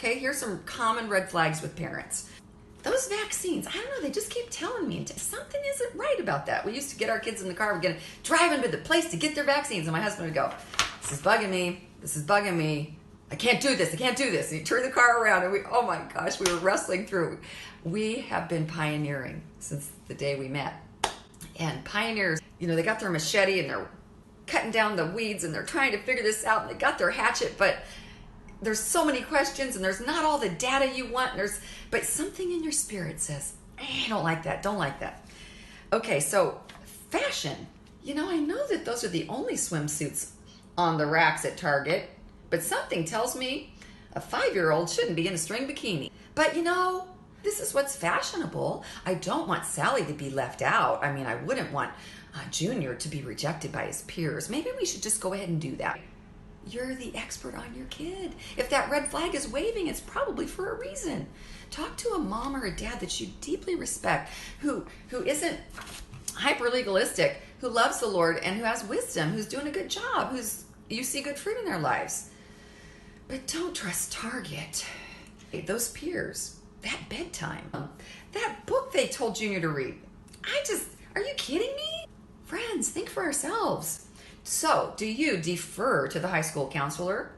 Okay, here's some common red flags with parents. Those vaccines, I don't know, they just keep telling me something isn't right about that. We used to get our kids in the car, we're going to drive them to the place to get their vaccines, and my husband would go, this is bugging me, this is bugging me, I can't do this, I can't do this. And he'd turn the car around, and oh my gosh, we were wrestling through. We have been pioneering since the day we met. And pioneers, they got their machete, and they're cutting down the weeds, and they're trying to figure this out, and they got their hatchet, but there's so many questions, and there's not all the data you want, but something in your spirit says, I don't like that, don't like that. Okay, so fashion. I know that those are the only swimsuits on the racks at Target, but something tells me a 5-year-old shouldn't be in a string bikini. But this is what's fashionable. I don't want Sally to be left out. I mean, I wouldn't want Junior to be rejected by his peers. Maybe we should just go ahead and do that. You're the expert on your kid. If that red flag is waving, it's probably for a reason. Talk to a mom or a dad that you deeply respect, who isn't hyper legalistic, who loves the Lord and who has wisdom, who's doing a good job, you see good fruit in their lives. But don't trust Target. Those peers, that bedtime, that book they told Junior to read. Are you kidding me? Friends, think for ourselves. So, do you defer to the high school counselor?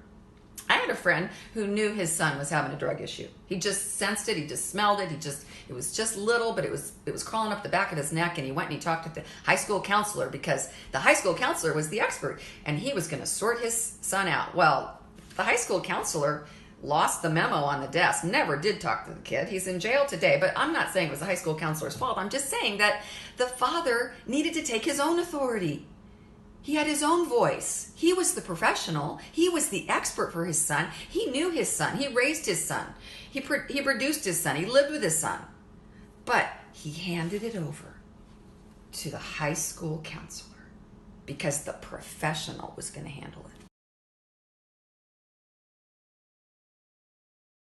I had a friend who knew his son was having a drug issue. He just sensed it, he just smelled it, it was just little, but it was crawling up the back of his neck, and he went and he talked to the high school counselor because the high school counselor was the expert, and he was going to sort his son out. Well, the high school counselor lost the memo on the desk, never did talk to the kid. He's in jail today, but I'm not saying it was the high school counselor's fault. I'm just saying that the father needed to take his own authority. He had his own voice. He was the professional. He was the expert for his son. He knew his son. He raised his son. He produced his son. He lived with his son. But he handed it over to the high school counselor because the professional was going to handle it.